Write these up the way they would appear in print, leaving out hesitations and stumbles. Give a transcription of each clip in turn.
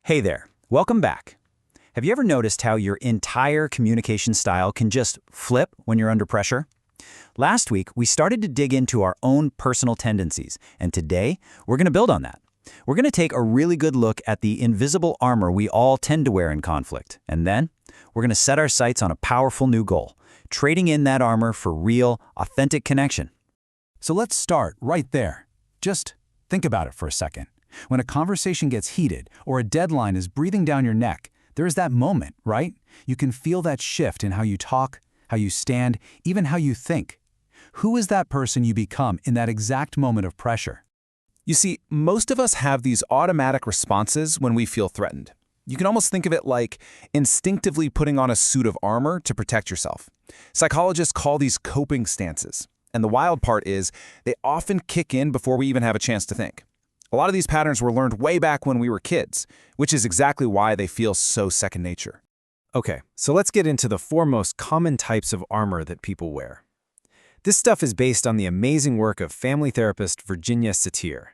Hey there, welcome back. Have you ever noticed how your entire communication style can just flip when you're under pressure? Last week, we started to dig into our own personal tendencies, and today, we're going to build on that. We're going to take a really good look at the invisible armor we all tend to wear in conflict, and then we're going to set our sights on a powerful new goal, trading in that armor for real, authentic connection. So let's start right there. Just think about it for a second. When a conversation gets heated or a deadline is breathing down your neck, there is that moment, right? You can feel that shift in how you talk, how you stand, even how you think. Who is that person you become in that exact moment of pressure? You see, most of us have these automatic responses when we feel threatened. You can almost think of it like instinctively putting on a suit of armor to protect yourself. Psychologists call these coping stances. And the wild part is they often kick in before we even have a chance to think. A lot of these patterns were learned way back when we were kids, which is exactly why they feel so second nature. Okay, so let's get into the four most common types of armor that people wear. This stuff is based on the amazing work of family therapist Virginia Satir.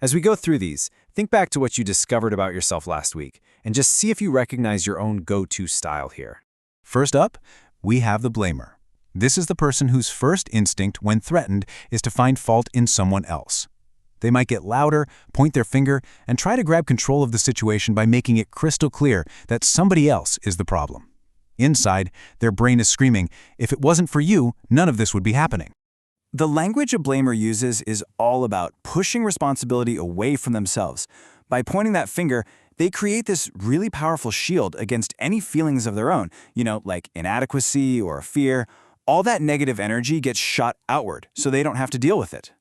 As we go through these, think back to what you discovered about yourself last week, and just see if you recognize your own go-to style here. First up, we have the blamer. This is the person whose first instinct when threatened is to find fault in someone else. They might get louder, point their finger, and try to grab control of the situation by making it crystal clear that somebody else is the problem. Inside, their brain is screaming, if it wasn't for you, none of this would be happening. The language a blamer uses is all about pushing responsibility away from themselves. By pointing that finger, they create this really powerful shield against any feelings of their own, like inadequacy or fear. All that negative energy gets shot outward, so they don't have to deal with it.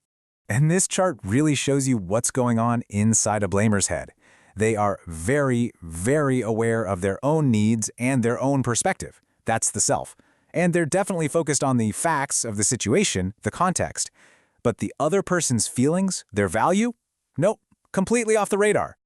And this chart really shows you what's going on inside a blamer's head. They are very, very aware of their own needs and their own perspective. That's the self. And they're definitely focused on the facts of the situation, the context. But the other person's feelings, their value? Nope, completely off the radar.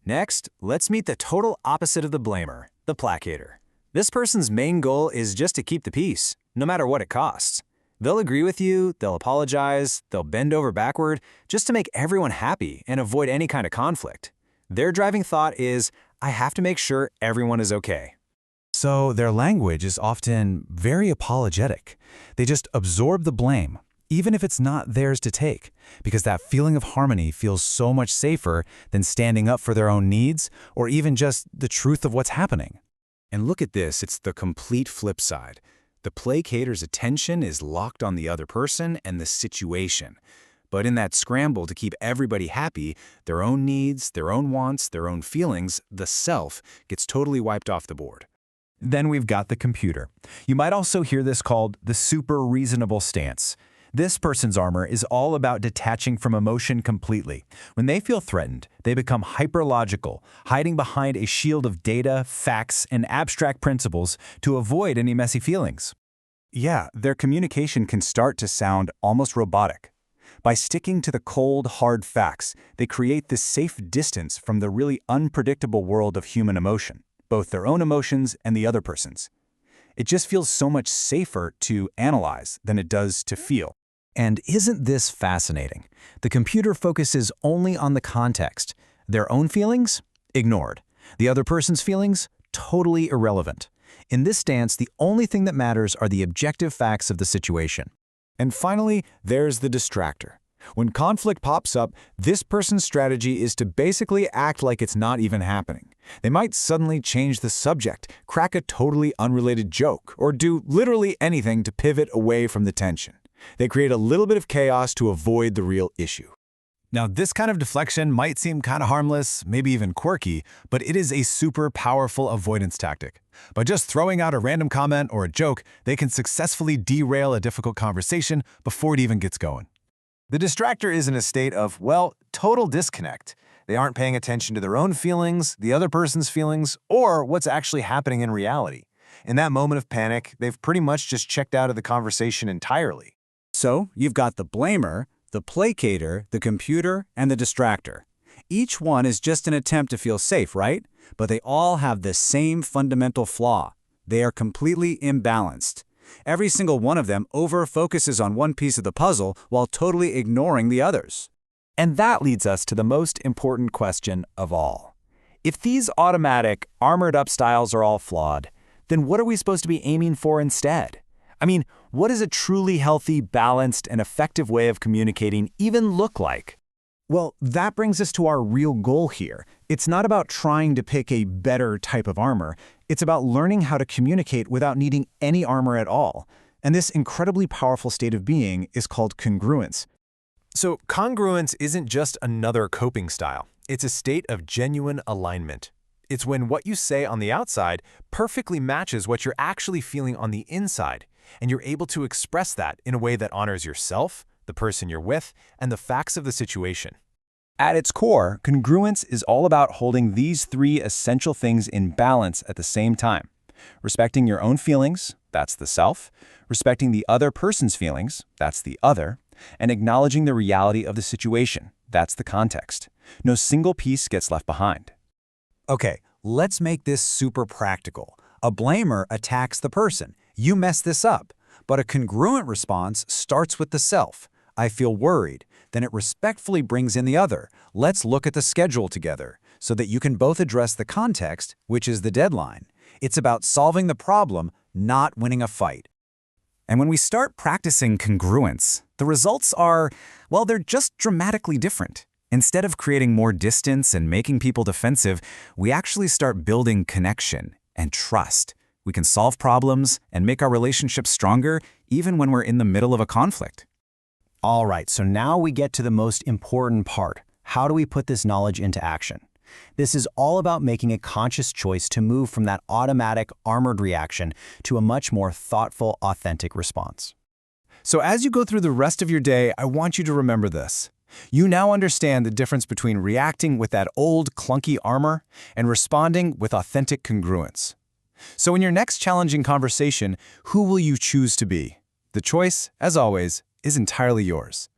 Next, let's meet the total opposite of the blamer, the placator. This person's main goal is just to keep the peace, no matter what it costs. They'll agree with you, they'll apologize, they'll bend over backward just to make everyone happy and avoid any kind of conflict. Their driving thought is, I have to make sure everyone is okay. So their language is often very apologetic. They just absorb the blame, even if it's not theirs to take, because that feeling of harmony feels so much safer than standing up for their own needs or even just the truth of what's happening. And look at this, it's the complete flip side. The placator's attention is locked on the other person and the situation. But in that scramble to keep everybody happy, their own needs, their own wants, their own feelings, the self gets totally wiped off the board. Then we've got the computer. You might also hear this called the super reasonable stance. This person's armor is all about detaching from emotion completely. When they feel threatened, they become hyper-logical, hiding behind a shield of data, facts, and abstract principles to avoid any messy feelings. Yeah, their communication can start to sound almost robotic. By sticking to the cold, hard facts, they create this safe distance from the really unpredictable world of human emotion, both their own emotions and the other person's. It just feels so much safer to analyze than it does to feel. And isn't this fascinating? The computer focuses only on the context. Their own feelings? Ignored. The other person's feelings? Totally irrelevant. In this stance, the only thing that matters are the objective facts of the situation. And finally, there's the distractor. When conflict pops up, this person's strategy is to basically act like it's not even happening. They might suddenly change the subject, crack a totally unrelated joke, or do literally anything to pivot away from the tension. They create a little bit of chaos to avoid the real issue. Now, this kind of deflection might seem kind of harmless, maybe even quirky, but it is a super powerful avoidance tactic. By just throwing out a random comment or a joke, they can successfully derail a difficult conversation before it even gets going. The distractor is in a state of, total disconnect. They aren't paying attention to their own feelings, the other person's feelings, or what's actually happening in reality. In that moment of panic, they've pretty much just checked out of the conversation entirely. So you've got the blamer, the placator, the computer, and the distractor. Each one is just an attempt to feel safe, right? But they all have the same fundamental flaw. They are completely imbalanced. Every single one of them over-focuses on one piece of the puzzle while totally ignoring the others. And that leads us to the most important question of all. If these automatic, armored-up styles are all flawed, then what are we supposed to be aiming for instead? I mean, what does a truly healthy, balanced, and effective way of communicating even look like? Well, that brings us to our real goal here. It's not about trying to pick a better type of armor. It's about learning how to communicate without needing any armor at all. And this incredibly powerful state of being is called congruence. So congruence isn't just another coping style. It's a state of genuine alignment. It's when what you say on the outside perfectly matches what you're actually feeling on the inside, and you're able to express that in a way that honors yourself, the person you're with, and the facts of the situation. At its core, congruence is all about holding these three essential things in balance at the same time. Respecting your own feelings, that's the self, respecting the other person's feelings, that's the other, and acknowledging the reality of the situation, that's the context. No single piece gets left behind. Okay, let's make this super practical. A blamer attacks the person. You messed this up. But a congruent response starts with the self. I feel worried. Then it respectfully brings in the other. Let's look at the schedule together so that you can both address the context, which is the deadline. It's about solving the problem, not winning a fight. And when we start practicing congruence, the results are, well, they're just dramatically different. Instead of creating more distance and making people defensive, we actually start building connection and trust. We can solve problems and make our relationships stronger even when we're in the middle of a conflict. All right, so now we get to the most important part. How do we put this knowledge into action? This is all about making a conscious choice to move from that automatic, armored reaction to a much more thoughtful, authentic response. So as you go through the rest of your day, I want you to remember this. You now understand the difference between reacting with that old, clunky armor and responding with authentic congruence. So in your next challenging conversation, who will you choose to be? The choice, as always, is entirely yours.